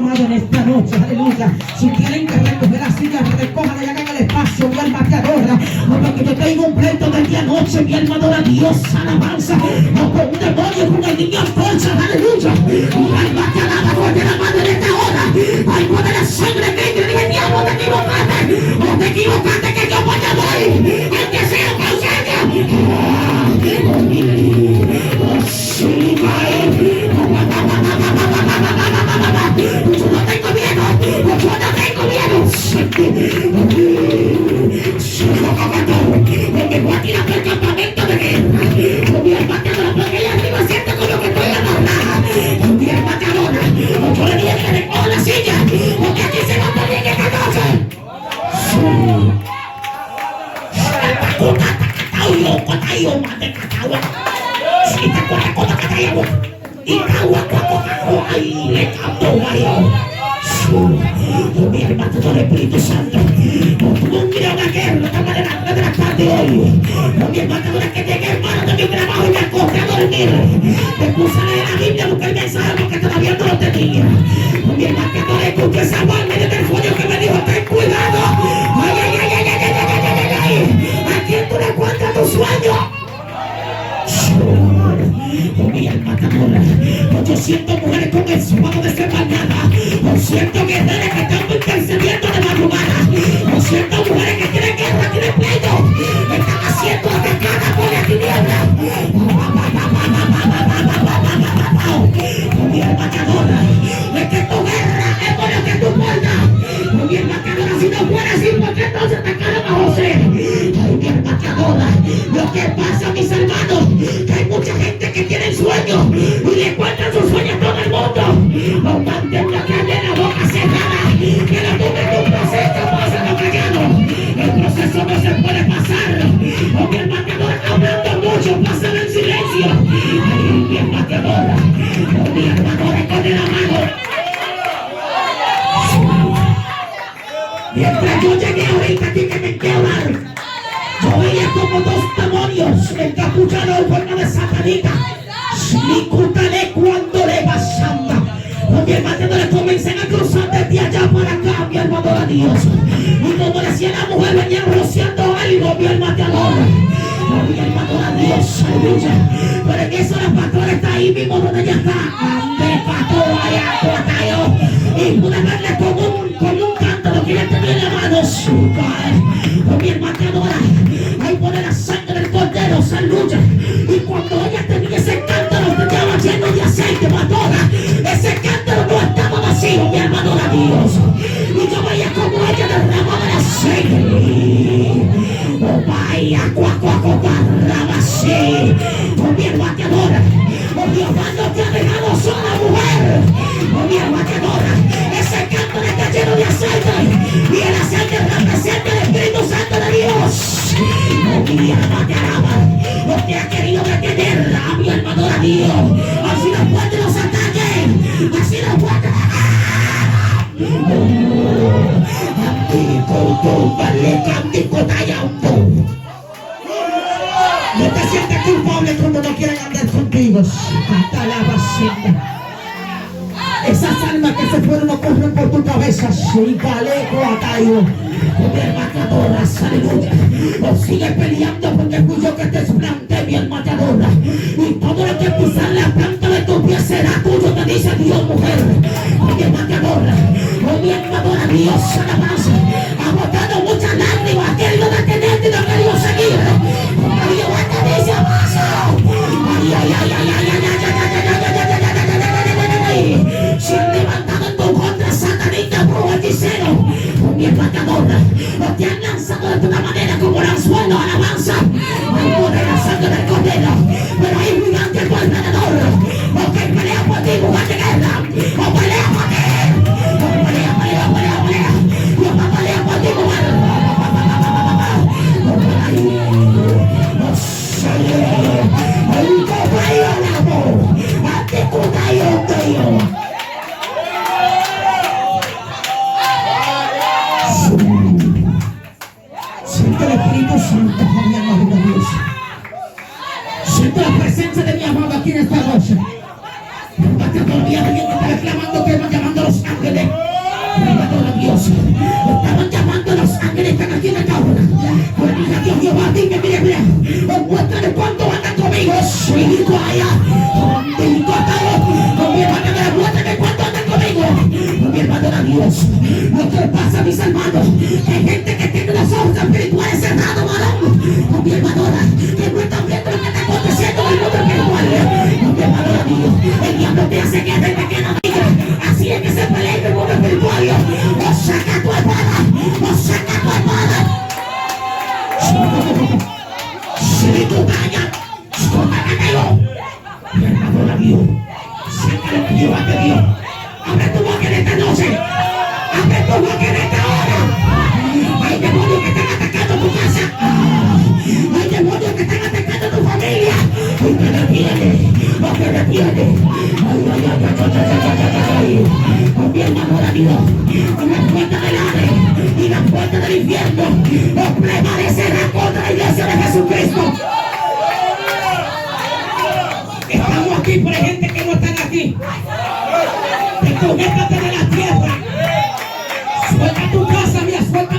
amado, en esta noche, aleluya. Si tienen que recoger la silla, recojan y hagan el espacio, mi alma te adora. Porque yo tengo un pleito de día noche, mi alma adora a Dios, alabanza. No con un demonio, con el niño antorcha, aleluya. Mi alma te alaba porque la madre de esta hora. Hay poder de sangre que yo dije, diablo, te equivocaste. No te equivocaste que yo voy a morir. El que sea yo no tengo miedo, yo no tengo miedo. Porque voy a tirar por el campamento de guerra. Mi alma te adora porque allá arriba siento como que estoy amarrada. Mi alma te adora. Yo le dije que recoja la silla, porque aquí se va a morir esta noche. Mi hermano del Espíritu Santo, no quiero una guerra, estamos delante de la tarde hoy. Mi hermano es que llegue hermano de mi trabajo y me acosté a dormir. Me puse a leer la Biblia, busqué el mensaje porque todavía no lo tenía. Mi hermano que no le escuché esa voz medio del sueño que me dijo, ten cuidado. Ay, ay, ay, ay, ay, ay, ay, ay, ay. ¿A quién tú le cuentas tu sueño? Mi alma te adora. Yo siento mujeres con el suelo desembarcada. Yo siento guerreras que están intercediendo de madrugada. Yo siento mujeres que tienen guerra, tienen pleito. Están haciendo atacadas por la tiniebla. Mi alma te adora. Es que tu guerra es por lo que tú portas. Mi alma te adora. Si no fuera así, ¿por qué entonces atacaron a José? Ay, mi alma te adora. Lo que pasa, mis hermanos, que hay mucha gente que tiene sueños y le cuentan sus sueños a todo el mundo. No manden la carne en la boca cerrada, que la tuve en un proceso, pásalo callado. El proceso no se puede pasar. O mi hermano te adora, hablando mucho, pásalo en silencio. Ay, mi hermano te adora. O mi hermano te con la mano. Mientras yo llegué ahorita aquí que me quiero dar, yo veía como dos demonios encapuchados en forma de satanita. Shnikutale cuando le pasamba. Mi hermano le comiencen a cruzar desde allá para acá, mi alma adora a Dios. Y como decía la mujer, venía rociando algo, mi alma te adora. Mi alma adora a Dios, aleluya. Pero en eso la pastora está ahí mismo donde ella está. Ande pastora allá, cuatayo. Y pude verle como un cántaro que ella tenía en la mano. Mi hermano te adora. Ahí pone la sangre del cordero, aleluya. Y cuando ella tenía ese cántaro, estaba lleno de aceite, pastora. Ese cántaro no estaba vacío, mi hermano adora a Dios. Y yo veía como ella derramaba el aceite. Oh, vaya, barraba así. Oh, mi hermano te adora. Oh, Dios no te ha dejado sola, mujer. Oh, mi hermano te adora. Ese cántaro está lleno de aceite. Y el aceite representa el Espíritu Santo de Dios. Oh, mi alma te alaba. No te ha querido detener. Mi alma adora a Dios. Así no puede los ataques. Así no puede. No te sientes culpable cuando no quieren andar contigo. Hasta la vacina. Esas almas que se fueron no corren por tu cabeza. Sí, caleco, atayo. Mi alma te adora, aleluya. O sigue peleando porque escucho que te planté, mi alma te adora. Y todo lo que pisar la planta de tu pie será tuyo, te dice Dios, mujer. Mi alma te adora. Mi alma adora a Dios, alabanza. Ha botado muchas lágrimas, ha querido detenerte y no ha querido seguir. Pero Dios te dice, avanza. Ay, ay, ay, ay, ay, ay, ay, ay, se han levantado en tu contra, satanita, brujo, hechicero. Mi alma te adora. Te han lanzado de una manera como el anzuelo, alabanza. Hay poder la sangre del cordero, pero hay gigantes a tu alrededor. Ok, pelea por ti, mujer de guerra. O pelea por ti. O pelea, pelea, pelea, pelea. Dios va a pelear por ti, mujer. El cobrayo el amor. A ti cobrayo tuyo. Siento el Espíritu Santo, mi amado Dios. Siento la presencia de mi amado aquí en esta noche. Todavía alguien está reclamando que va llamando a los ángeles. Dios. Lo que pasa, mis hermanos, que hay gente que tiene los ojos espirituales cerrados, varón. No, mi hermanora, que no están viendo lo que está aconteciendo en el mundo espiritual. No, mi hermanora, Dios. El diablo te hace que te queda vida. Así es que se pelea en el mundo espiritual. O saca tu espada, o saca tu espada. Si tú callas, mi hermanora, Dios. Saca lo que Dios ante Dios. Abre tu boca en esta noche. Abre tu boca en esta hora. Hay demonios que están atacando tu casa. Hay demonios que están atacando tu familia. Y te detiene. No te detiene. Ay. Oh, mi hermanora, Dios. Y la puerta del Hades y la puerta del infierno no prevalecerá contra la iglesia de Jesucristo. Estamos aquí, pero hay gente que no están aquí. Desconéctate de la tierra. Suelta tu casa, mira, suelta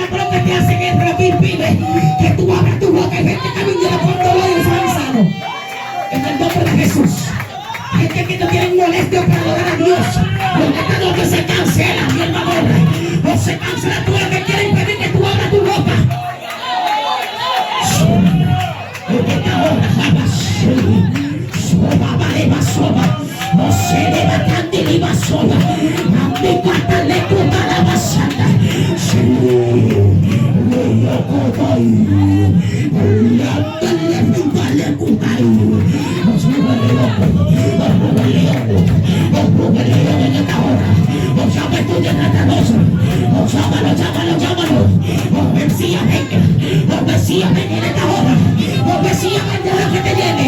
todo lo que te hace que te impide que tú abras tu boca. Hay gente que viniera con dolor y sano. En el nombre de Jesús. Gente que no tiene molestia para adorar a Dios. Lo que se cancela, mi hermano. O se cancela todo lo que quiere impedir que tú abras tu boca. No se le va tan y va sola. A mi cuarta le cuba la basada. Sí, le yocotai. Le cuba le cubai. Nos mueve león en esta hora. Nos llama el tuyo en esta noche. Llámalo. Los Mesías vengan en esta hora. Los Mesías vengan lo que te llene.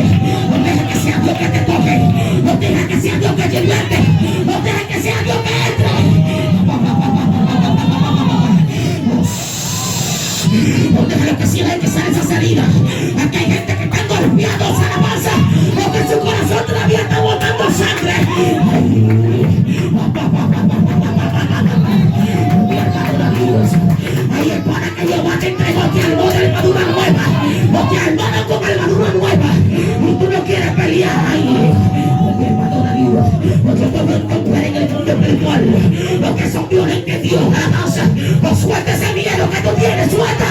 No dejes que sea Dios que te toque. No dejes que sea Dios que te liberte. No dejes que sea Dios que entre. No dejes que sea Él que sale esa salida. Aquí hay gente que está golpeando esa alabanza porque su corazón todavía está botando sangre. Ay, es para que Jehová te entregó a ti armadura nueva. No te armaron con armadura nueva. Y tú no quieres pelear. Ay, mi hermano Dios. Porque tú no encontrar en el mundo espiritual. Los que son violentos, Dios, alabanza. No sueltes ese miedo que tú tienes, suelta.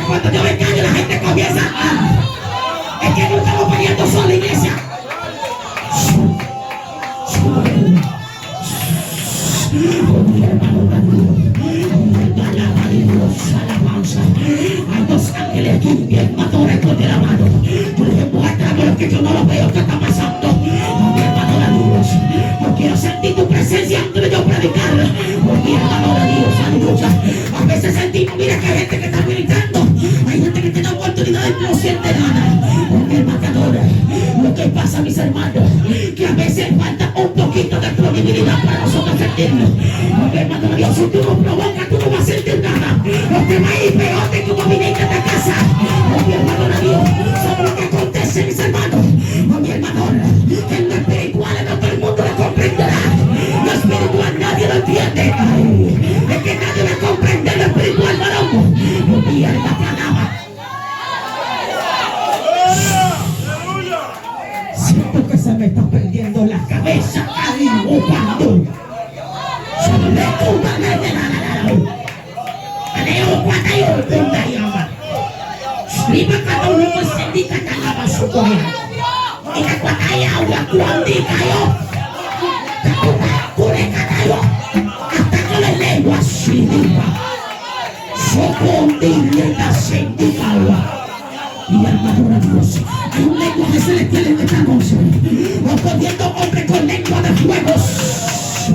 Cuando yo me callo, la gente comienza a... Es que no estamos peleando sola, iglesia. Hay dos ángeles aquí, mi hermano, de la mano. Yo les muéstrame lo que yo no lo veo que está pasando. Mi hermano, Dios, yo quiero sentir tu presencia antes de yo predicar. Mi hermano, Dios, aleluya. A veces sentimos, mira que hay gente que está gritando. Hay gente que tiene oportunidad y no siente nada. Mi hermano, lo que pasa, mis hermanos, que a veces falta un poquito de probabilidad para nosotros sentirlo. Mi hermano, Dios, si tú no provocas, tú no vas a sentir nada. Lo que va a ir peor de como viniste a esta casa. Mi hermano, Dios, sobre lo que acontece, mis hermanos. Mi hermano, en lo espiritual no todo el mundo lo comprenderá. Lo espiritual nadie lo entiende. Ay, es que nadie me comprende lo espiritual, varón. Mi alma clamaba. Siento que se me está perdiendo la cabeza. Ay, cuando se le tumba la Aneo cuatayo tunda yama. Lima kata ulo sendi kata lama sukoya. Ika kwataya uya kuandi kayo. Kakuta kure katayo. Hasta que la lengua silima. Sokondi lenta sendi kawa. Mi hermano Dios, hay un lenguaje celestial en esta noche. Respondiendo hombre con lengua de fuego. Oh,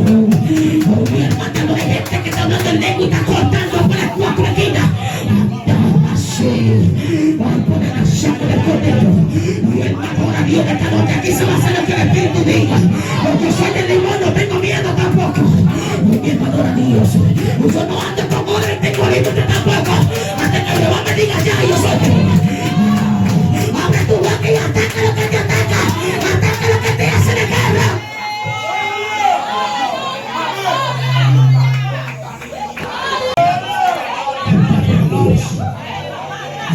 mi hermano, hay gente que está hablando en lengua y está cortando por las cuatro esquinas. Andaba así. Ay, poner la sangre del cordero. Y el mejor a Dios de esta noche aquí se va a hacer lo que el Espíritu diga. Porque soy del limón, no tengo miedo tampoco. Mi hermano a Dios. Yo no ando con orden, tengo límite tampoco. Hasta que Jehová me diga ya, yo soy Jehová. Abre tu boca y ataca lo que te ataca. Ataca lo que te hace de guerra.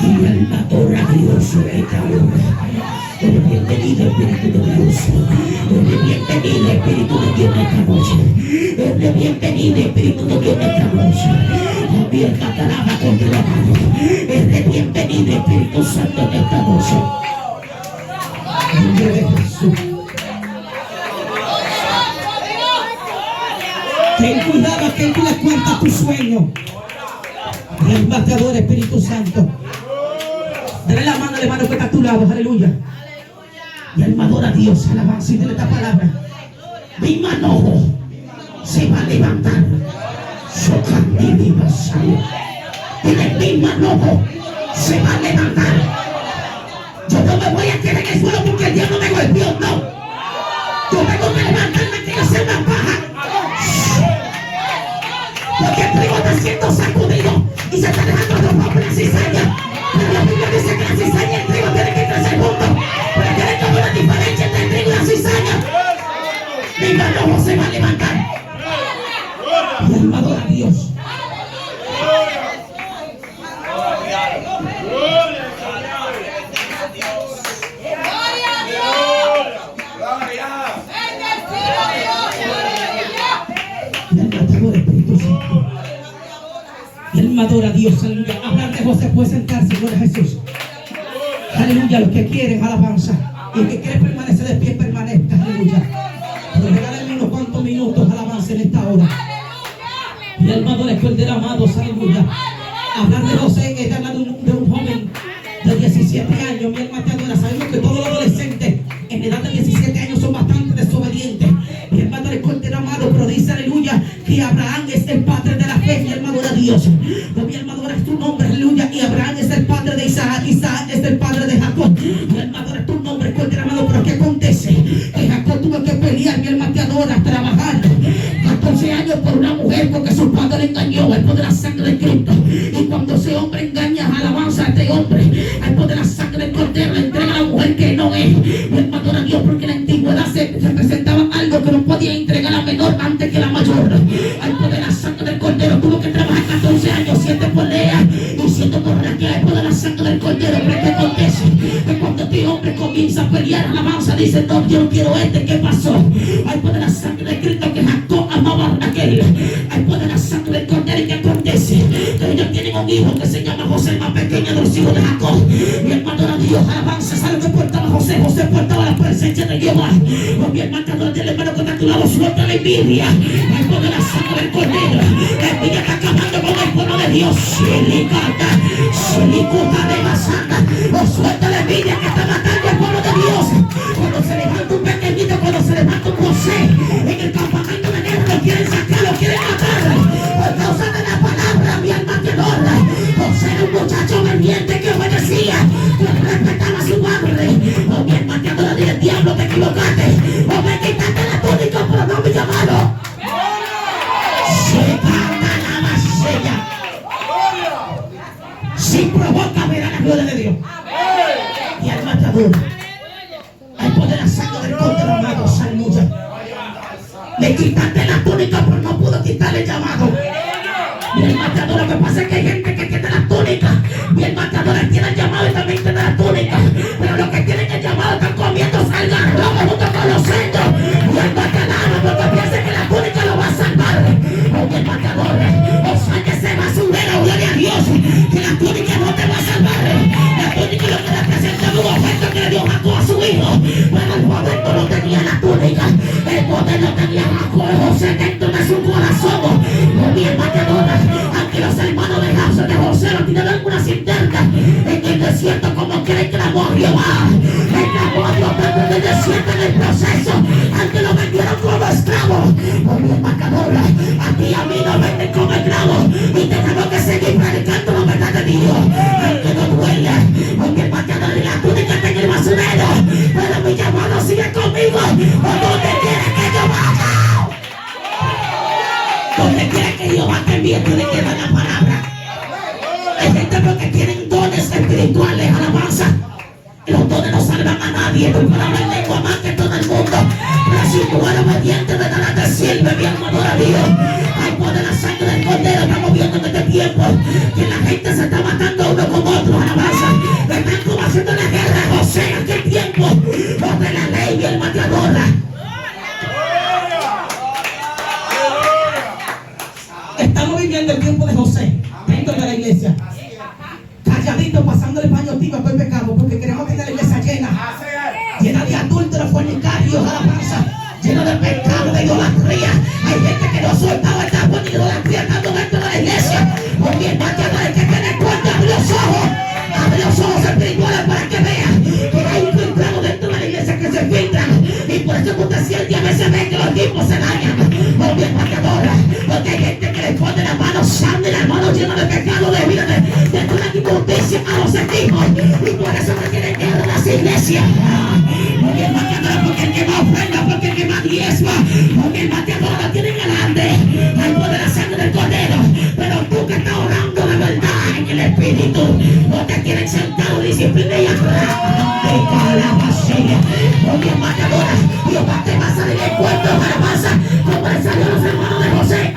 Y el adora a Dios sobre esta hora. Eres bienvenido, Espíritu de Dios. Eres bienvenido, Espíritu de Dios, en esta noche. Eres bienvenido, Espíritu de Dios, en esta noche. Abierta te alaba con tu mano. Eres bienvenido, Espíritu Santo, en esta noche. Nombre de Jesús. Ten cuidado a que tú le cuentas tu sueño. El bateador, Espíritu Santo. Dale la mano al hermano que está a tu lado, aleluya. Y el adora a Dios, alabanza y dile esta palabra. Mi manojo se va a levantar. Socandini Masaya. Dile, mi manojo se va a levantar. Yo no me voy a quedar en el suelo porque Dios no me golpeó, no. Yo tengo que levantarme y hacer una paja. Porque el trigo está siendo sacudido y se está dejando ropa por la cizaña. Pero la Biblia dice que la cizaña y el trigo tienen que crecer juntos. Pero tiene que haber una diferencia entre el trigo y la cizaña. Mi manojo se va a levantar. Y el adora a Dios. Y él me adora a Dios, aleluya. Hablar de José puede sentarse, gloria a Jesús. Aleluya, los que quieren alabanza y el que quiere permanecer de pie, permanezca, aleluya. Pero regálenme unos cuantos minutos alabanza en esta hora. Y él me adora, el de amados, aleluya. Hablar de José es hablar de un joven de 17 años. Mi hermano te adora. Sabemos que todos los adolescentes en edad de 17 años son bastante desobedientes. Mi hermano el amado, pero dice aleluya que Abraham es el padre de la fe. Mi hermano a Dios. Mi hermano es tu nombre, aleluya. Y Abraham es el padre de Isaac. Isaac es el padre de Jacob. Mi hermano es tu nombre, amado. Pero ¿qué acontece? Que Jacob tuvo que pelear, mi hermano te adora, trabajando 14 años por una mujer porque su padre le engañó. El poder de la sangre de Cristo. Y cuando ese hombre engaña, alabanza a este hombre, el poder de la sangre del cordero le entrega a la mujer que no es. Mi hermano a Dios, porque en la antigüedad se representaba algo que no podía entregar a la menor antes que la mayor. El poder de la sangre del cordero tuvo que trabajar 14 años, 7 peleas y 7 borracheras. El poder de la sangre del cordero. Pero ¿qué acontece? Que cuando este hombre comienza a pelear, alabanza, dice, no, yo no quiero este. ¿Qué pasó? El poder de la sangre de Cristo que Jacob amaba a Raquel. El poder de la sangre del cordero. ¿Y qué acontece? Que ellos tienen un hijo que se llama José, el más pequeño de los hijos de Jacob. Mi hermano a Dios, alabanza, ¿sabe qué portaba José? José portaba la presencia de Jehová. Mi hermano, el hermano que está a tu lado, suelta la envidia. El poder de la sangre del cordero. La envidia está acabando con el pueblo de Dios. Silicata, silicuta de masanda. O suelta la envidia que está matando al pueblo de Dios. Cuando se levanta un pequeñito, cuando se levanta un José en el campamento de guerra, lo quieren sacar, lo quieren matar. Por causa de la palabra, mi alma te adora. José era un muchacho obediente que obedecía, que respetaba a su padre. Oh, mi hermano te adora, dile, diablo, te equivocaste. O me quitaste la túnica, pero no mi llamado. Se canta la vasilla. Si provoca, verá la gloria de Dios. Y al matador, el poder de la sangre del cordero, amado, aleluya. Le quitaste la túnica, pero no pudo quitarle el llamado. Y el matador, lo que pasa es que hay gente que tiene la túnica. Y el matador tiene el llamado y también tiene la túnica. Pero los que tienen el llamado están comiendo salgarrobo junto con los cerdos. Y el matador, porque piensa que la túnica lo va a salvar. O el matador, o sea que se va a subir, gloria a Dios. Que la túnica no te va a salvar. La túnica lo que representa un objeto que le dio Jacob a su hijo. Pero el poder no tenía la túnica. El poder no tenía Jacob. José dentro de su corazón. O mi matador, aunque los hermanos de José lo tiraron en una cisterna en el desierto, como que le clamó a Jehová. Le clamó a Dios en el desierto, en el proceso, aunque lo vendieron como esclavo. Oh, mi matadora, a ti y a mí nos venden con el clavo y tenemos que seguir predicando la verdad de Dios. Aunque no duele, porque el matador y la túnica está en el basurero, pero mi llamado sigue conmigo. ¿O dónde quiere que yo vaya? Donde quiera que yo vaya, también tiene que dar la palabra. Hay gente porque tienen dones espirituales, alabanza. Los dones no salvan a nadie. Tu palabra en lengua más que todo el mundo. Pero si tú eres obediente, de nada te sirve, mi alma adora a Dios. Hay poder la sangre del cordero. Estamos viendo en este tiempo que la gente se está matando uno con otro, alabanza. Están como haciendo la guerra. José, en aquel tiempo, donde la ley y el matador. Estamos viviendo el tiempo de José dentro de la iglesia. Calladito, pasando el paño tibio por el pecado, porque queremos tener la iglesia llena de adúlteros, fornicarios, alabanza, llena de pecado, de idolatría. Hay gente que no soltaba el agua ni idolatría tanto dentro de la iglesia. Porque el matador, el que tiene cuenta, abre los ojos espirituales para que vean que hay un filtrado dentro de la iglesia que se filtran. Y por eso usted siente a veces ve que los tipos se dañan. Porque el matador, porque hay gente que le pone la mano santa y la mano llena de pecado, de vida, de toda la injusticia a los hijos. Y por eso no quieren que en las iglesias. Porque el matador, porque el que más ofrenda, porque el que más diezma, porque el matador no tiene grande. Hay poder la sangre del cordero. Pero tú que estás orando de verdad en el espíritu, no te quieren sentado, disciplina y atrás. Porque el matador, Dios te va a salir el cuento de la masa, como le salió a los hermanos de José.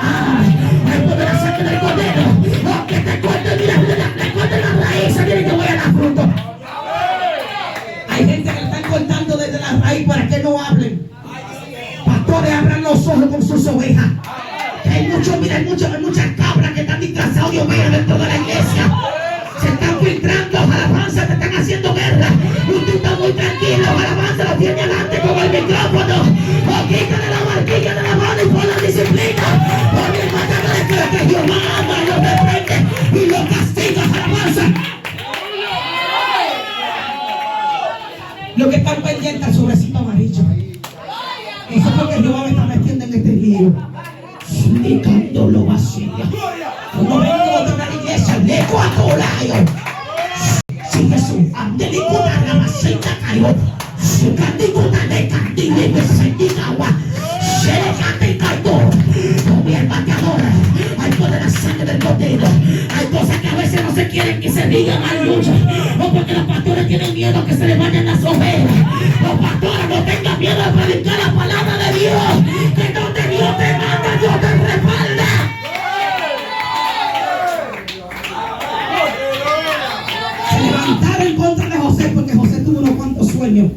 Hay poder la sangre del cordero. Que te corte, mira, le corte la raíz, mira, yo voy a dar fruto. Hay gente que le están cortando desde la raíz para que no hablen. Pastores, abran los ojos con sus ovejas. Hay muchas cabras que están disfrazadas de ovejas dentro de la iglesia. Se están filtrando, alabanza, te están haciendo guerra. Y tú estás muy tranquilo, alabanza, lo tiene adelante con el micrófono. O quítale la marquilla de la mano y pon la disciplina. Porque el matador es que Jehová ama y lo reprende y lo castiga, alabanza. Lo que están pendientes al sobrecito amarillo. Eso es lo que Jehová me está metiendo en este lío. Explicando lo vacío. No vengo de una iglesia de Ecuador. Si Jesús ande de una ramacita cayó. Si candicuta de candile de sentigagua. Se le canta y cayó. Como el bateador. Hay poder la sangre del cordero. Hay cosas que a veces no se quieren que se digan al lucha. O porque los pastores tienen miedo a que se les vayan las ovejas. Los pastores no tengan miedo a predicar la palabra de Dios. Que donde Dios te manda, Dios te respalda. Se levantaron en contra de José porque José tuvo unos cuantos sueños.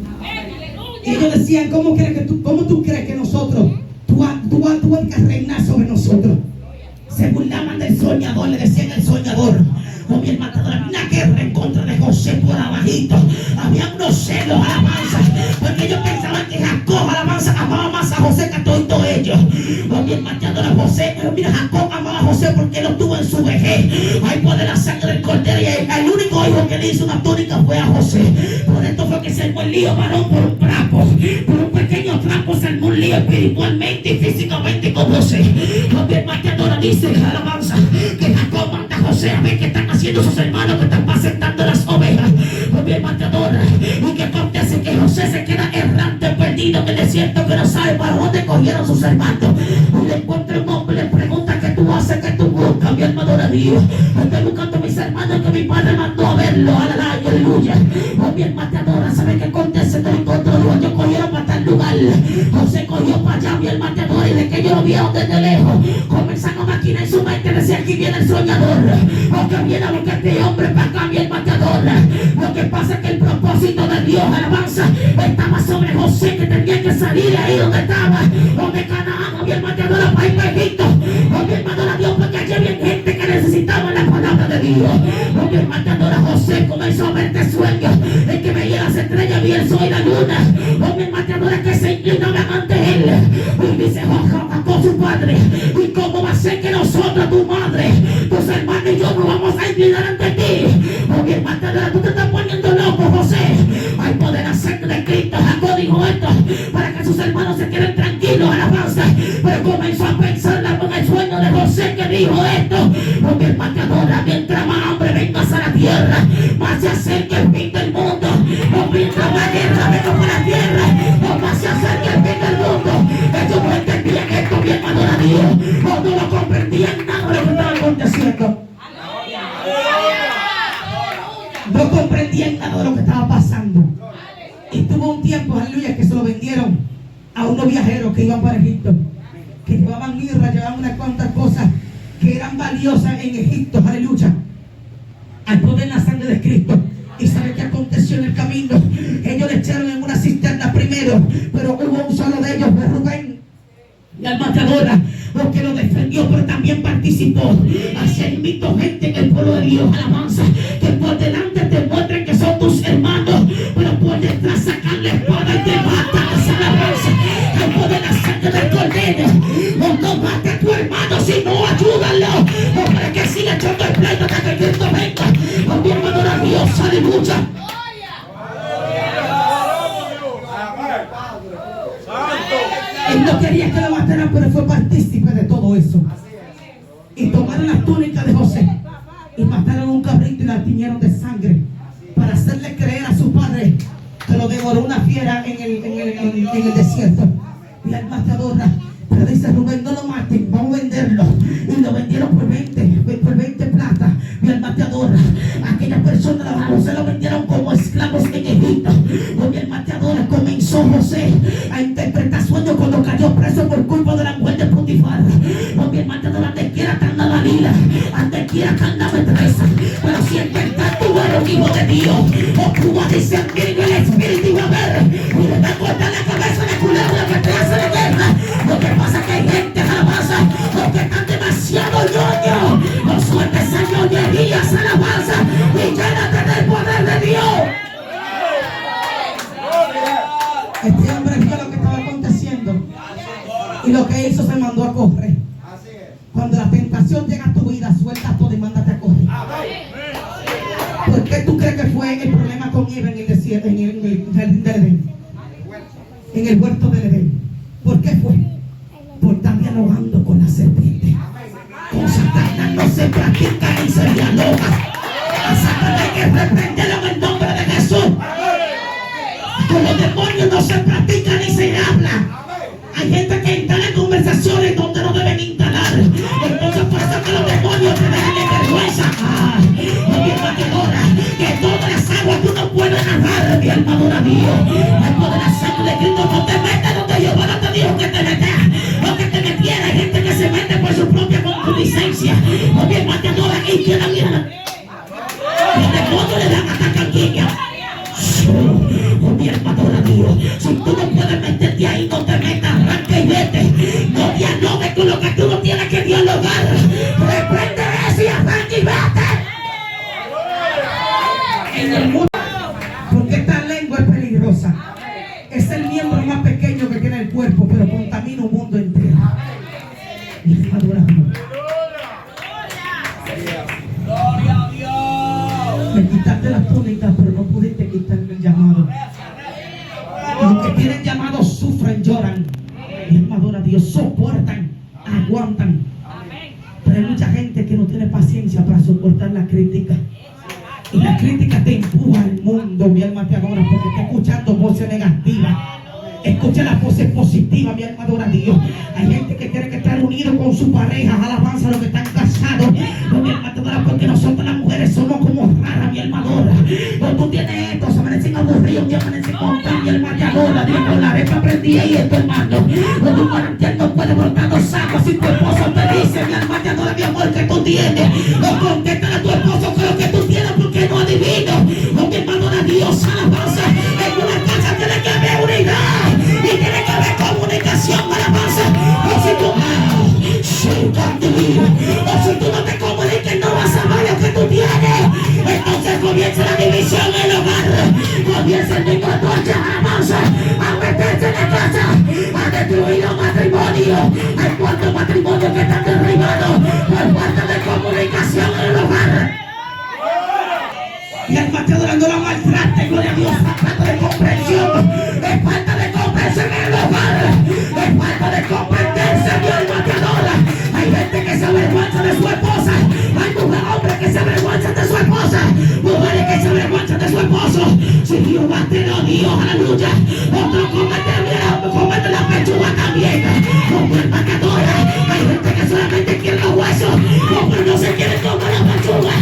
Y ellos decían, ¿cómo tú crees que nosotros, tú vas a reinar sobre nosotros? Se burlaban del soñador, le decían el soñador. Como el matador, había una guerra en contra de José por abajito. Había unos celos, alabanza, porque ellos pensaban que Jacob, alabanza, amaba más a José que a todos ellos. Como el matador a José, pero mira, Jacob amaba a José porque lo tuvo en su vejez. Hay poder la sangre del cordero y el único hijo que le hizo una túnica fue a José. Por esto fue que se armó el lío varón por un trapo. Por un pequeño trapo se armó un lío espiritualmente y físicamente con José. Como el matador dice, alabanza, que Jacob manda a José a ver qué están haciendo sus hermanos que están pasentando las ovejas. Como el matador, y que acontece que José se queda errante, perdido en el desierto, que no sabe para dónde cogieron sus hermanos. Y le encuentra un hombre, le pregunta qué tú haces, qué tú buscas, mi alma adora a Dios. Estoy buscando a mis hermanos que mi padre mandó a verlo, aleluya. Oh, mi matadora, ¿sabe qué acontece? No encontró Dios, yo cogieron para tal lugar. José cogió para allá, mi matador, y de que yo lo vieron desde lejos, comenzaron a maquinar en su mente, decía, aquí viene el soñador, o que viene a buscar este hombre para acá, mi matador. Lo que pasa es que el propósito de Dios, alabanza, estaba sobre José, que tenía que salir de ahí donde estaba, donde Canaán, o mi matador, para ir para Egipto. Oh, mi matador a Dios, porque aquí había gente que necesitaba la palabra de Dios. Oh, mi matador a José comenzó a ver este sueño, el que veía las estrellas, vi el sol y la luna. Oh, mi matador que se inclinaban ante él. Y dice, con su padre, ¿y cómo va a ser que nosotros, tu madre, tus hermanos y yo nos vamos a inclinar ante ti? Oh, mi matador, tú te estás poniendo loco, José. Hay poder hacer de Cristo. Jacob dijo esto para que sus hermanos se queden tranquilos, alabanza. Pero comenzó a pensar mi alma te adora. Mientras más hambre vengas a la tierra, más se acerca el fin del mundo. Mientras más guerra venga para la tierra, más se acerca el fin del mundo. Ellos no entendían esto, mi hermano era Dios. O no lo comprendían nada de lo que estaba aconteciendo. No comprendían nada de lo que estaba pasando. Y tuvo un tiempo, aleluya, que se lo vendieron a unos viajeros que iban para Egipto, que llevaban mirra, llevaban unas cuantas cosas que eran valiosas en Egipto, aleluya, al poder en la sangre de Cristo. ¿Y sabe qué aconteció en el camino? Ellos le echaron en una cisterna primero, pero hubo un solo de ellos, Rubén, y alma te adora, porque lo defendió, pero también participó. Así hay mito gente en el pueblo de Dios, alabanza, que por delante te muestran que son tus hermanos, pero por detrás sacan la espada y te matan. Esa alabanza, el poder de la sangre del cordero. No mate a tu hermano, sino ayúdalo, o para que siga echando el pleito hasta que Cristo venga. Mi hermano era Dios, aleluya. Él no quería que lo mataran, pero fue partícipe de todo eso. Y tomaron las túnicas de José y mataron un cabrito y la tiñeron de sangre para hacerle creer a su padre que lo devoró una fiera en el desierto. Mi alma te adora. Pero dice Rubén, no lo maten, vamos a venderlo. Y lo vendieron por 20 plata. Mi alma te adora. Aquella persona se lo vendieron como esclavos en Egipto. Mi alma te adora. Comenzó José a interpretar sueños cuando cayó preso por culpa de la mujer de Potifar. Mi alma te adora. Antes quiera que andaba Dalila, antes quiera que andaba presa, pero si en verdad tú eres un hijo de Dios, o tú vas a discernir en el espíritu y va a ver, y le va a cortar la cabeza de culebra que te hace de guerra. Lo que pasa es que hay gente, alabanza, los que están demasiado ñoños. No sueltes esa ñoñería, esa alabanza, y llénate del poder de Dios. Este hombre vio lo que estaba aconteciendo, y lo que hizo se mandó a correr. Cuando la tentación llega a tu vida, suelta todo y mándate a correr. ¿Por qué tú crees que fue el problema con Eva en el desierto, en el jardín del Edén? En el huerto del Edén. ¿Por qué fue? Por estar dialogando con la serpiente. Con Satanás no se practica ni se dialoga. A Satanás hay que reprenderlo en el nombre de Jesús. Con los demonios no se practica ni se habla. Hay gente que instala conversaciones donde no deben instalar. Entonces por eso que los demonios te dejan de vergüenza. Mi alma te adora, que todas las aguas tú no puedes nadar. Mi alma adora a Dios. El poder de la sangre de Cristo no te mete donde Jehová no te dijo que te metas. O que te metiera. Hay gente que se mete por su propia concupiscencia. Mi alma te adora y que la vida. Los demonios le dan ataque al niño. Mi alma adora a Dios. Si tú no puedes meterte ahí, no te metas, arranca y vete. No dialogues con lo que tú no tienes que dialogar. Reprende eso y arranca y vete. En el mundo, porque esta lengua es peligrosa. Es el miembro más pequeño que tiene el cuerpo, pero contamina un mundo entero. Mi alma adora a Dios. Me quitaste las túnicas, pero no pudiste quitarme el llamado. Los que tienen llamado sufren, lloran. Mi alma adora a Dios, soportan, aguantan. Pero hay mucha gente que no tiene paciencia para soportar la crítica. Y la crítica te empuja al mundo. Mi alma te adora porque está escuchando voces negativas. Escucha las voces positivas. Mi alma adora a Dios. Hay gente que tiene que estar unido con su pareja. Alabanza a los que están casados. Mi alma te adora porque nosotros las mujeres somos como raras. Mi alma adora. Cuando tú tienes esto, se amanecen aburridos, se amanecen contra. Mi alma te adora. Dios, con la arepa aprendí ahí esto, hermano. Cuando un manantial no puede brotar dos aguas, si tu esposo te dice, mi alma te adora, mi amor, que tú tienes. No contestan a tu esposo con lo que tú tienes porque no adivino. Mi hermano adora a Dios, alabanza. En una casa tiene que haber unidad y tiene que haber comunicación, alabanza. O si tú no te comunicas, no vas a ver lo que tú tienes. Entonces comienza la división en el hogar. Comienza el mismo noche, alabanza, a meterse en la casa, a destruir los matrimonios. Hay cuantos matrimonios que están derribados por falta de comunicación en el hogar. Y el matador no la maltrata, gloria a Dios, es falta de comprensión, es falta de comprensión en el hogar, es falta de comprenderse, mi alma te adora. Hay gente que se avergüenza de su esposa, hay quiere como la pechuga.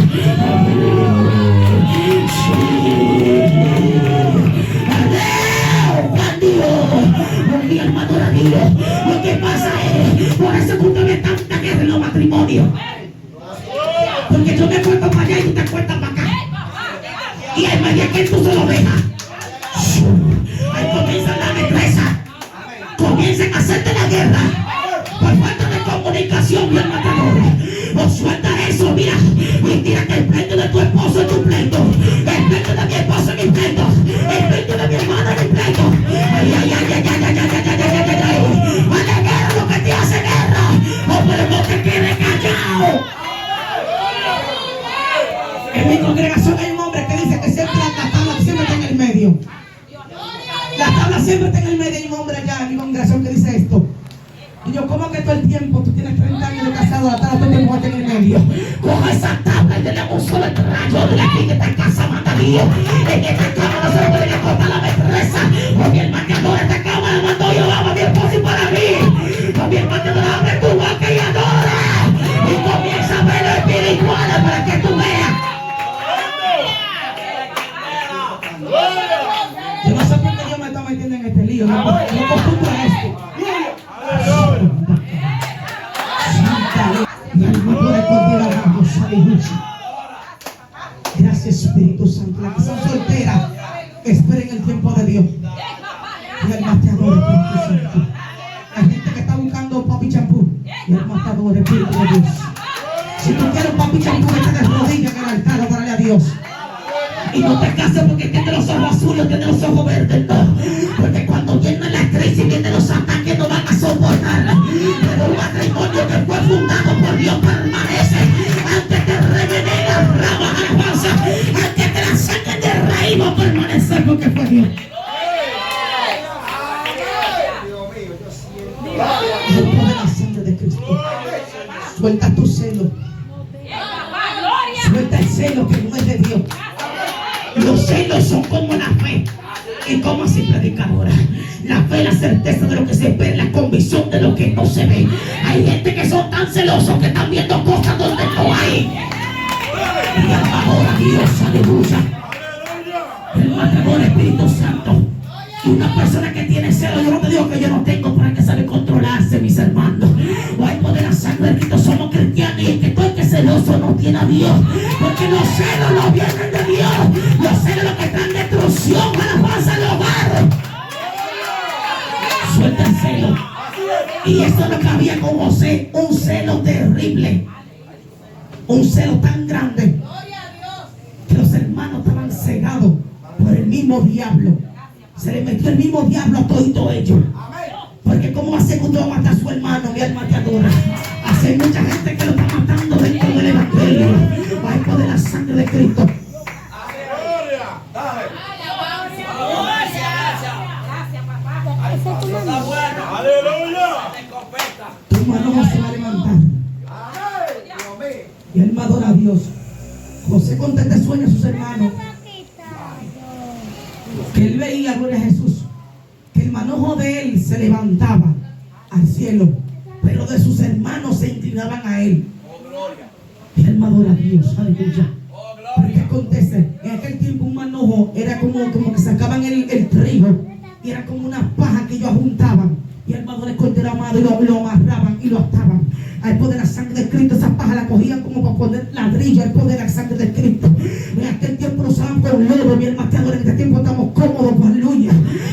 Mi hermano Dios, lo que pasa es, por eso que usted ve tanta guerra en los matrimonios. Porque yo me cuento para allá y tú te cuentas para acá. Y hay media que tú solo dejas. Ahí comienza la destreza. Comiencen a hacerte la guerra. Por falta de comunicación, mi hermano. O suelta eso, mira. Y tírate el pleito de tu esposo en tu pleito. El pleito de mi esposo en mi pleito. El pleito de mi hermana en mi pleito. Ay, ay, ay, ay, ay, ay, ay, ay, ay, ay, ay. Vale guerra lo que te hace guerra. O pero no te quedes callado. En mi congregación hay un hombre que dice que siempre la tabla siempre está en el medio. La tabla siempre está en el medio. Hay un hombre allá en mi congregación que dice esto. Y yo, ¿cómo que todo el tiempo tú tienes 30 años de casado, la tabla todo el tiempo está en el medio? Coja esa tabla y dele un solo rayo de la que en esta casa manda Dios. En esta cama no se le puede cortar la destreza. Porque el marcador esta cama la mandó yo, vamos a mi esposo y para mí. Porque el marcador abre tu boca y adora. Y comienza a ver lo espiritual para que tú veas. Yo no sé por qué Dios me está metiendo en este lío. No acostumbro a esto. Gracias, Espíritu Santo. La que son solteras, esperen el tiempo de Dios. Y el matador, Espíritu Santo. La gente que está buscando papi champú, y el matador, Espíritu de Dios. Si tú quieres un papi champú, vete de rodillas en el altar, órale a Dios. Y no te cases porque tiene los ojos azules, tiene los ojos verdes, no. Porque cuando viene la crisis, vienen los ataques, no van a soportar. Pero un matrimonio que fue fundado por Dios permanece. Antes que revenen las ramas a la panza, antes que la saquen de raíz, va a permanecer porque fue Dios. El poder de la sangre de Cristo. Suelta tu celo. Suelta el celo que no es de Dios. Los celos son como la fe. ¿Y como así, predicadora? La fe es la certeza de lo que se espera, la convicción de lo que no se ve. Hay gente que son tan celosos que están viendo cosas donde no hay. Y ahora Dios, aleluya. El matador, Espíritu Santo. Y una persona que tiene celo, yo no te digo que yo no tengo, para que sabe controlarse, mis hermanos. O hay poder en la sangre de Cristo, somos cristianos, y el que todo el que es celoso no tiene a Dios. Porque los celos no vienen de Dios. Los celos lo que traen destrucción a la paz del hogar. Suelta el celo. Y eso es lo que había con José, un celo terrible. Un celo tan grande que los hermanos estaban cegados por el mismo diablo. Se le metió el mismo diablo a todos ellos. Porque como hace que usted va a matar a su hermano, mi alma te adora. Hace mucha gente que lo está matando dentro del evangelio. Hay poder de la sangre de Cristo. Tu mano se va a levantar. Y él me adora a Dios. José contó este sueño a sus hermanos. Que él veía, gloria a Jesús, que el manojo de él se levantaba al cielo, pero de sus hermanos se inclinaban a él. Y él me adora a Dios, aleluya. Pero ¿qué acontece? En aquel tiempo un manojo era como que sacaban el trigo y era como una paja que ellos juntaban. Y el maduro del Cordero amado y lo amarraban y lo ataban. Al poder de la sangre de Cristo, esa paja la cogían como para poner ladrillo. Al poder de la sangre de Cristo. En aquel tiempo lo usaban con lodo, mi hermano. En este tiempo estamos cómodos, aleluya.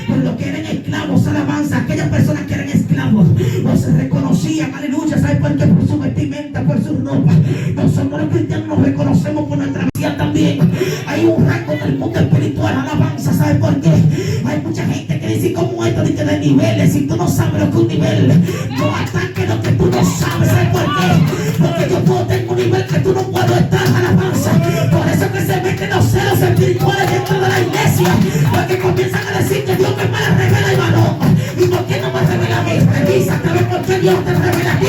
Pero los que eran esclavos, alabanza, aquellas personas que eran esclavos, no se reconocían, aleluya. ¿Sabe por qué? Por su vestimenta, por su ropa. Nosotros los cristianos nos reconocemos por nuestra vida también. Hay un rango del mundo espiritual, alabanza. ¿Sabe por qué? Hay mucha gente que dice como esto de niveles. Si tú no sabes lo que es un nivel, no ataques lo que tú no sabes. ¿Sabes por qué? Porque yo puedo tener un nivel que tú no puedo estar, alabanza. Por eso que se meten los celos espirituales dentro de la iglesia, porque comienzan a decir que Dios me revela el varón. ¿Y por qué no me revela a mí? Revisa, ¿sabes por qué Dios te revela a ti?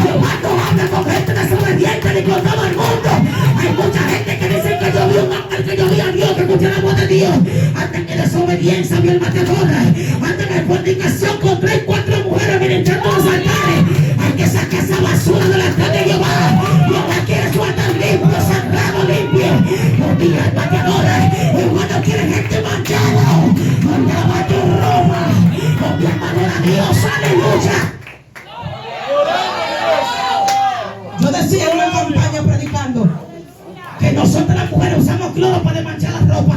Jehová no habla con gente desobediente ni con todo el mundo. Hay mucha gente que dice que yo vi un ángel, que yo vi a Dios, que escuché la voz de Dios. Antes que desobediencia, mi hermano te adora. Antes que fornicación con 3, 4 mujeres ministrando los altares. Hay que sacar esa basura de la altar de Jehová. Jehová quiere su altar usamos cloro para manchar la ropa.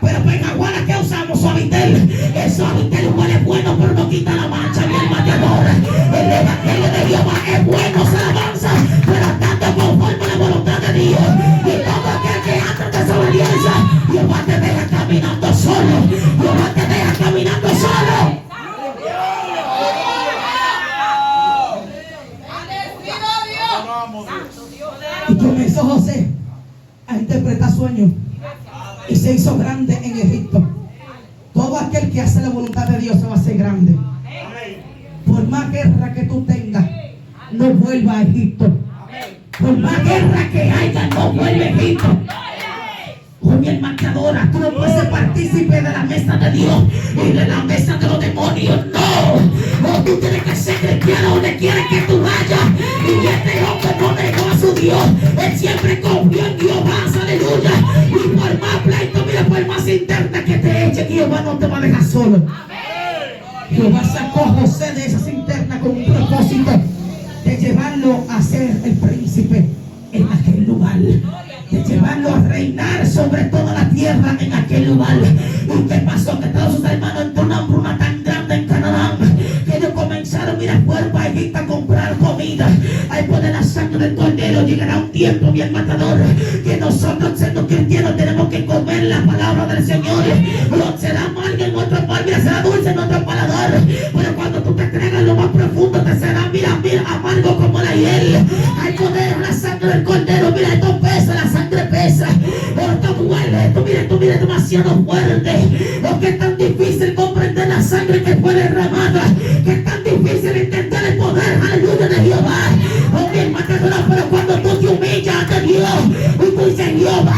Pero Pegaguana, ¿qué usamos? Suavitel. El Suavitel huele bueno, pero no quita la mancha. Y el mateador, el evangelio de Dios es bueno, se avanza, pero andando conforme a la voluntad de Dios. Y todo aquel que anda en desobediencia, Jehová te deja caminando solo. Jehová te deja caminando solo. Y comenzó José a interpretar sueños y se hizo grande en Egipto. Todo aquel que hace la voluntad de Dios se va a hacer grande. Por más guerra que tú tengas, no vuelva a Egipto. Por más guerra que haya, no vuelva a Egipto. Oh, mi hermanadora, tú no puedes ser partícipe de la mesa de Dios y de la mesa de los demonios. No, oh, tú tienes que ser cristiano donde quiera que tú vayas. Y este hombre no negó a su Dios. Él siempre confió en Dios. Aleluya. Y por más pleito, mira, por más interna que te eche, Jehová no te va a dejar solo. Jehová sacó a José de esa cisterna con un propósito de llevarlo a ser el príncipe en aquel lugar, de llevarlo a reinar sobre toda la tierra en aquel lugar. ¿Y qué pasó? Que todos sus hermanos entraron una hambruna tan grande en Canaán que ellos comenzaron, mira, fueron para Egipto a comprar comida. Al poner la sangre del cordero llegará un tiempo, mi matador, que nosotros siendo cristianos tenemos que comer la palabra del Señor. No será amarga en nuestro paladar, será dulce en nuestro paladar, pero cuando tú te entregas lo más profundo te será, mira, amargo como la hiel. Al poner la sangre del cordero, mira, esto pesa, la sangre pesa, pero esto duele, esto mira, demasiado fuerte. Porque es tan difícil comprender la sangre que fue derramada, que es tan difícil entender el poder, aleluya, de Jehová. Oh, mi hermano, pero cuando tú te humillas ante Dios y tú dices, Jehová,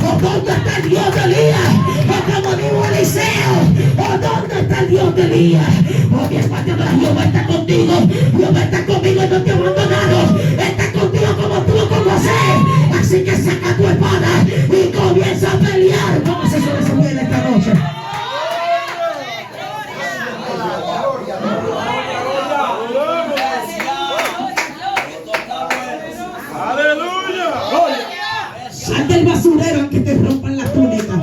¿o dónde está el Dios de Elías? O como dijo Eliseo, ¿o dónde está el Dios de Elías? Oh, mi hermano, Jehová está contigo, Jehová está conmigo y no te ha abandonado. Está contigo como tú con José. Así que saca tu espada y comienza a pelear. Vamos a hacer eso bien esta noche. Sal del basurero aunque te rompan la túnica.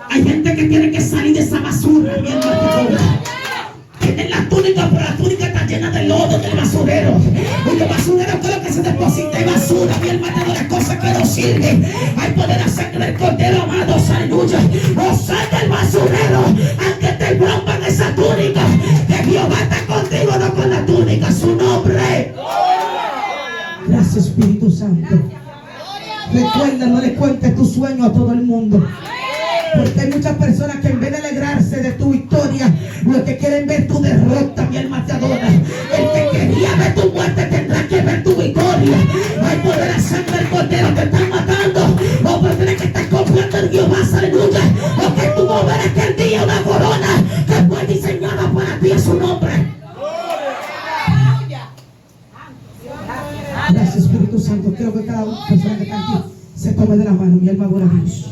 Hay gente que tiene que salir de esa basura, mi hermano. Tienen la túnica, pero la túnica está llena de lodo del basurero. Y el basurero es lo que se deposita en basura, mi hermano, de las cosas que no sirven. Hay poder a sangre del cordero, amados, aleluya. O sal del basurero aunque te rompan esa túnica. Que Jehová está contigo, no con la túnica, su nombre. Gracias, Espíritu Santo. Recuerda, no le cuentes tu sueño a todo el mundo. Porque hay muchas personas que en vez de alegrarse de tu victoria, lo que quieren ver tu derrota, mi hermanadora. El que quería ver tu muerte tendrá que ver tu victoria. Hay poder a sangre del cordero, te están matando. O pero tienes que estar confiando en Dios más, aleluya. O que tú vas a ver aquel día una corona que fue diseñada para ti a su nombre. Gracias, Espíritu Santo. Quiero que cada persona que está aquí se tome de la mano. Mi alma adora a Dios.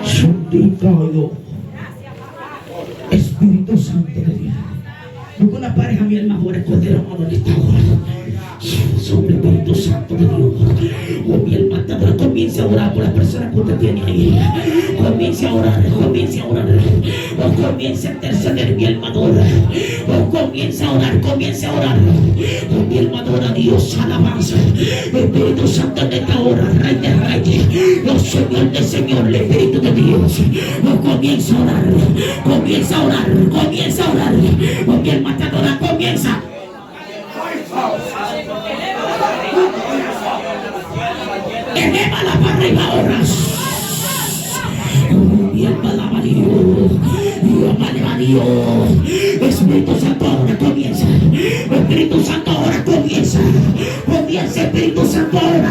Santificado Espíritu Santo de Dios. Busca una pareja, mi alma adora el cordero amado en esta hora. Sobre el Espíritu Santo de Dios. Oh, mi alma adora, comience a orar por las personas que usted tiene ahí. Comience a orar, comience a orar. O comience a interceder, mi alma adora. O comience a orar, comience a orar. Oh, mi alma adora a Dios, alabanza. Espíritu Santo en esta hora, Rey de Reyes, oh Señor de Señor, el Espíritu de Dios. Oh, comienza a orar, comienza a orar, comienza a orar. Oh, mi alma adora, comienza. Elévala para arriba ahora. Y el palabra Dios. Espíritu Santo ahora comienza. Espíritu Santo ahora comienza. Comienza Espíritu Santo ahora.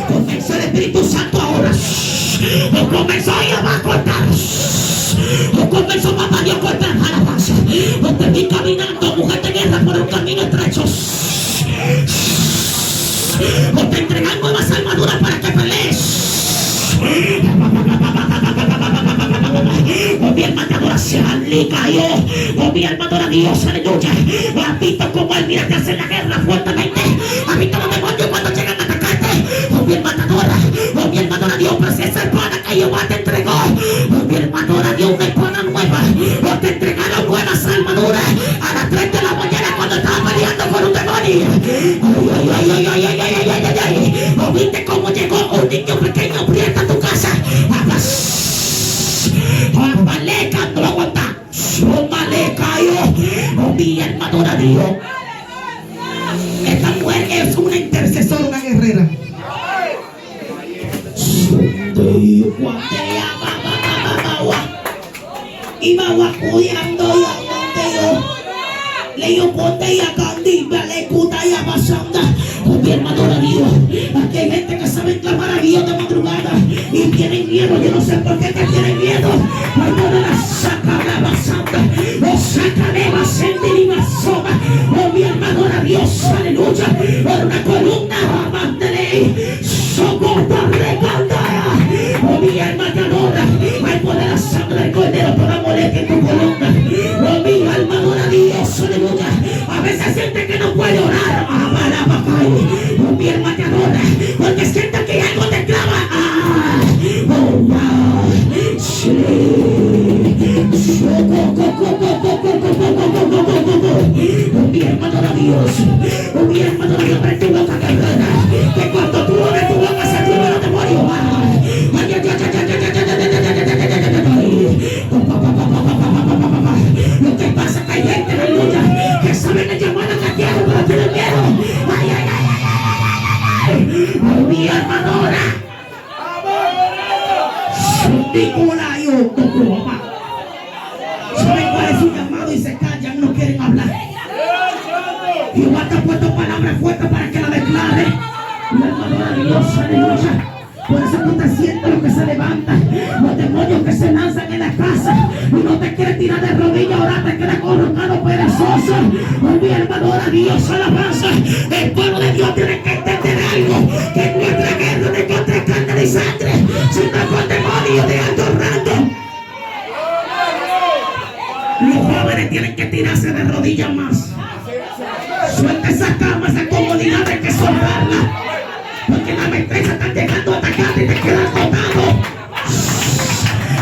Comienza el Espíritu Santo ahora. O comenzó a va a cortar. O comenzó papá Dios a cortar alabanza. O te vi caminando, mujer de guerra por un camino estrecho. O te entregan nuevas armaduras para que pelees. O mi hermana adoración, cayó. Oh, mi alma adora a Dios, aleluya. ¿Has visto cómo Él mira te hace la guerra fuertemente? ¿Has visto los demonios cuando llegan a atacarte? Oh, mi alma adora. Oh, mi alma adora a Dios, pero si esa espada que Jehová te entregó, oh, mi alma adora a Dios, una espada nueva. Oh, te entregaron nuevas armaduras a las 3 de la mañana cuando estaba peleando con un demonio. ¿O viste cómo llegó un niño pequeño prieta a tu casa? Amaleca, no lo aguanta. Amaleca, oh, mi alma adora a Dios. Esta mujer es una intercesora, una guerrera. Iba cuidando y le ponte y a Candimba le cuta y a Basanda. Oh, mi hermano adora a Dios. Aquí hay gente que sabe clamar a Dios de madrugada y tienen miedo. Yo no sé por qué que tienen miedo. Ay, no la saca la Basanda. O saca de Basenda y Basoma. Oh, mi hermano adora a Dios. Aleluya. Por una columna amante. Socorro recaldea. Oh, mi alma te adora. Ay, por la sangre del cordero toda molestia en tu columna. Oh, mi alma adora a Dios. Aleluya. A veces siente que no puede orar. Oh, mi alma te adora. Porque siente que algo te clava. Oh, wow. Sí. Oh, mi alma adora a Dios. Oh, mi alma adora a Dios. Pero tu boca guerrera. Que cuando tú ores tu boca se activa los demonios. Lo que pasa es que hay gente, aleluya, que saben el llamado que tienen, pero tienen miedo. Ay, ay, ay, ay, ay, ay, ay. Oh, mi alma adora. Nicolayo, ¿saben cuál es su llamado? Y se callan, no quieren hablar. Igual te ha puesto palabras fuertes para que la declare. Mi alma adora a Dios, aleluya. Por eso tú te sientes lo que se levanta, los demonios que se lanzan en la casa y no te quieren tirar de rodillas, ahora te quedas colocado perezoso. Oh, mi hermano, ahora Dios alabanza. El pueblo de Dios tiene que entender algo, que nuestra guerra no es contra carne ni sangre, sino con demonios de alto rango. Los jóvenes tienen que tirarse de rodillas más. Suelta esa cama, esa comodidad, hay que soltarla. Porque la mentira está llegando a atacarte y te quedas botado.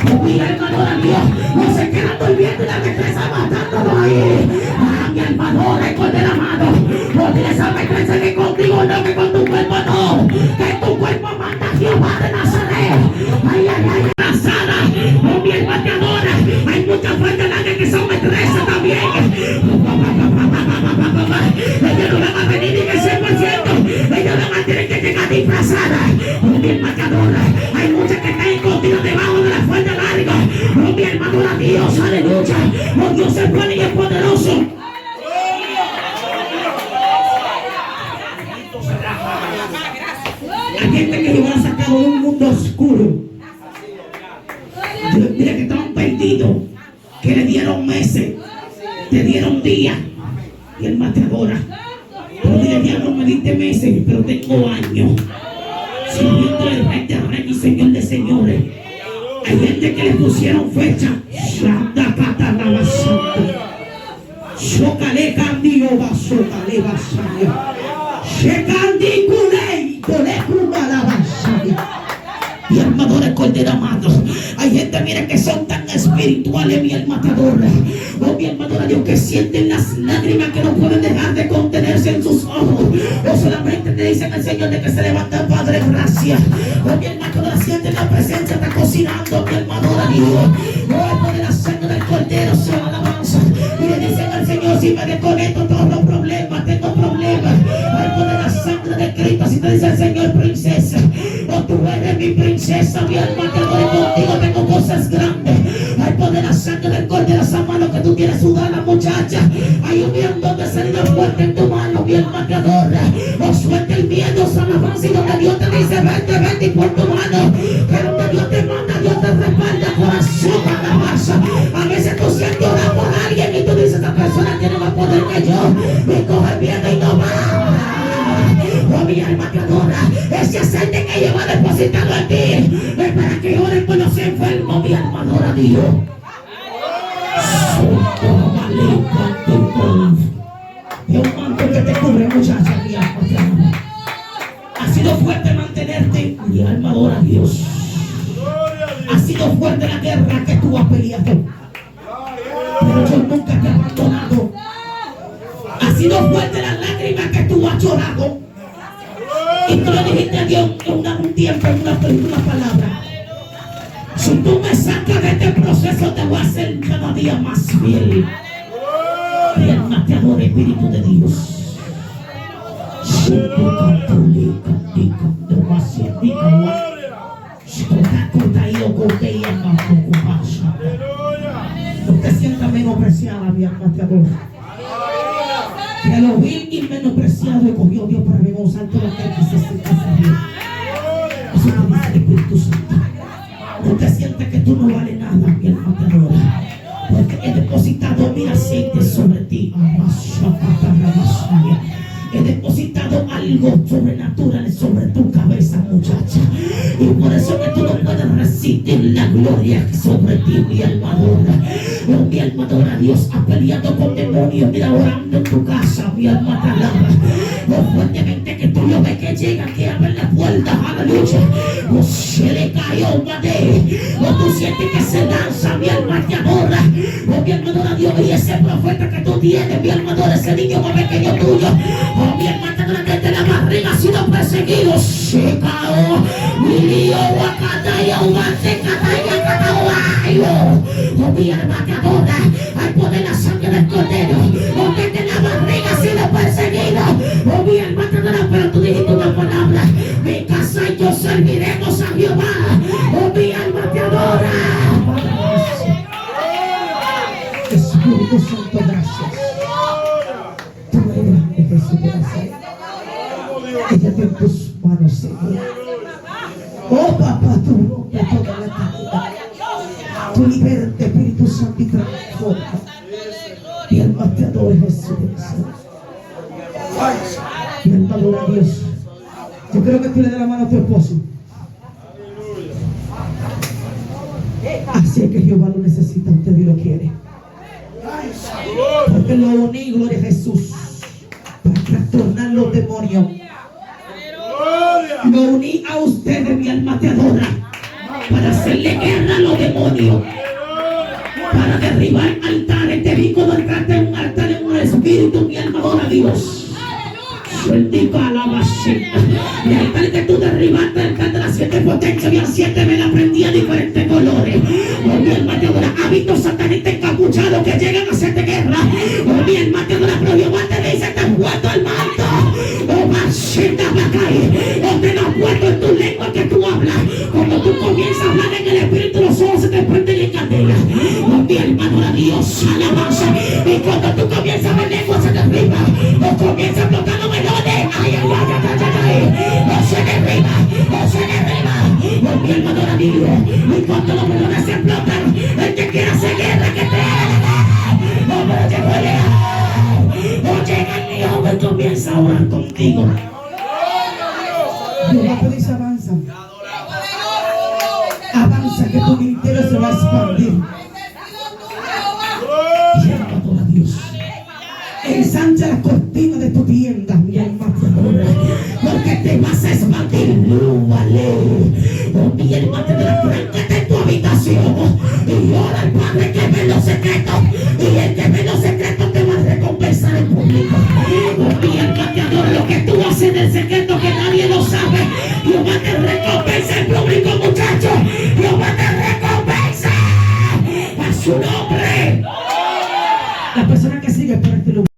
Oh, mi hermano de Dios, no se queda durmiendo y la destreza matándolo ahí. Ah, mi hermano, con el amado. No tienes esa destreza que contigo no, que con tu cuerpo no. Que tu cuerpo manda a Jehová de Nazaret. Ay, ay, ay, Nazara. Oh, mi hermano te adora. Hay muchas fuentes de que son destrezas también. Ellos no van a venir ni que 100%. Ellos no van a tener que llegar disfrazadas. Oh, mi hermano te adora. Hay muchas que están escondidas debajo de la fuente larga. Oh, mi hermano adora a Dios, aleluya. Oh, Dios es bueno y es poderoso. Hay gente que Jehová ha sacado de un mundo oscuro. Mira que estaban perdidos, que le dieron meses, te dieron días y el más te adora. Pero dile, diablo, me diste meses, pero tengo años sirviendo el rey de reyes y señor de señores. Hay gente que le pusieron fecha. Chocale candio basocale basaya. Checandi culei, cole cubala basaya. Mi hermano de cordero amado. Hay gente, mira, que son tan espirituales, mi alma te adora. Oh, mi hermano de Dios, que sienten las lágrimas que no pueden dejar de contenerse en sus ojos. O solamente te dicen al Señor de que se levanta, Padre, gracias. Oh, mi hermano de Dios, siente la presencia, está cocinando, mi hermano de Dios. Oh, por la sangre del cordero se alabanza. Y le dicen al Señor, si me desconecto todos los problemas, tengo problemas. Ay, por la sangre de Cristo, si te dice el Señor, princesa, oh, tú eres mi princesa, mi alma te adora, contigo tengo cosas grandes. Ay, por la sangre del cordero, esa mano que tú tienes sudada, muchacha. Hay un viento de salida fuerte en tu mano, mi alma te adora. Oh, suelta el miedo, alabanza, y donde Dios te dice, vente y por tu mano. Que donde Dios te manda, Dios te respalda, corazón, alabanza. A veces tú sientes orar por alguien y tú dices, esta persona tiene más poder que yo. Y coge miedo y no va. Oh, mi alma te adora. Ese aceite que lleva depositado en ti es para que oren por los enfermos. Mi alma adora a Dios. Dios. Ha sido fuerte la guerra que tú has peleado, pero yo nunca te he abandonado. Ha sido fuerte las lágrimas que tú has llorado, y tú le dijiste a Dios en un tiempo, en una palabra: si tú me sacas de este proceso, te voy a hacer cada día más fiel. Y alma te adora, Espíritu de Dios. No te sientas menospreciada, mi alma te adora. Que lo vil y menospreciado escogió Dios para reposar todo lo que necesita saber. Eso te dice el Espíritu Santo. No te sientes que tú no vales nada, mi alma te adora, porque he depositado mi aceite sobre ti. He depositado algo sobrenatural sobre tu cabeza, muchacha, y por eso que tú no puedes resistir la gloria sobre ti, mi alma adora. Oh, mi alma adora a Dios. Ha peleado con demonios, mira, orando en tu casa, mi alma te alaba. Oh, fuertemente que tú lo ves que llega, que abren las puertas, aleluya. Oh, se le cayó un mate. Oh, tú sientes que se lanza, mi alma te adora. Oh, mi alma adora a Dios. Y ese profeta que tú tienes, mi alma adora, ese niño más pequeño tuyo. Oh, mi alma te adora, que de la barriga ha sido perseguido. Se caó. Mi lío, guacataya, guacataya, catauayo. Oh, mi alma te adora. Hay poder en la sangre del cordero. Oh, que de la barriga ha sido perseguido. Oh, mi alma te adora, pero tú dijiste una palabra: mi casa y yo serviremos a Jehová. Oh, mi alma te adora. Espíritu Santo, gracias. Tú eres grande, Jesús, gracias. Ella en tus manos, Señor. Oh, papá, tú rompes toda la cadena. Tú liberta, Espíritu Santo, y transforma. Mi alma te adora, Jesús. Mi alma adora a Dios. Yo creo que tú le das la mano a tu esposo. Así es que Jehová lo necesita, usted y lo quiere. Porque lo uní, gloria a Jesús, para trastornar los demonios. Lo uní a ustedes, mi alma te adora, para hacerle guerra a los demonios, para derribar altares. Te vi cuando entraste en un altar en un espíritu, mi alma adora a Dios. Sueltica la vacina. Y el altar que tú derribaste, el altar de las 7 potencias, había 7 velas prendidas de diferentes colores. Oh, mi alma te adora. Hábitos satanistas encapuchados que llegan a hacerte guerra. Oh, mi alma te adora, pero Jehová te dice: te has puesto el manto. Oh, vacina va a caer. Oh, te lo has puesto en tu lengua que tú hablas. Cuando tú comienzas a hablar en el espíritu, los ojos se te prenden en candela. Oh, mi alma adora a Dios, alabanza. Y cuando tú comienzas a ver lengua, se derriba. O comienza a explotar los melones. Ay, ay, ay, ay, ay. No se derriba, no se derriba. Oh, mi alma adora a Dios. Y cuando los melones se explotan, el que quiera hacer guerra, que te haga. No, pero llegó el león. O llega el león y comienza a orar contigo. Jehová te dice: avanza. Avanza, que tu ministerio se va a expandir. Y alma adora a Dios. Ensancha las cortinas de tu tienda, mi alma te adora, porque te vas a expandir. Vale. Oh, mi alma te adora, tráncate en tu habitación y ora al Padre que ve los secretos, y el que ve los secretos te va a recompensar en público. Oh, mi alma te adora, lo que tú haces en el secreto que nadie lo sabe, Jehová te recompensa en público, muchacho. Jehová te recompensa a su nombre. La persona que sigue por este lugar.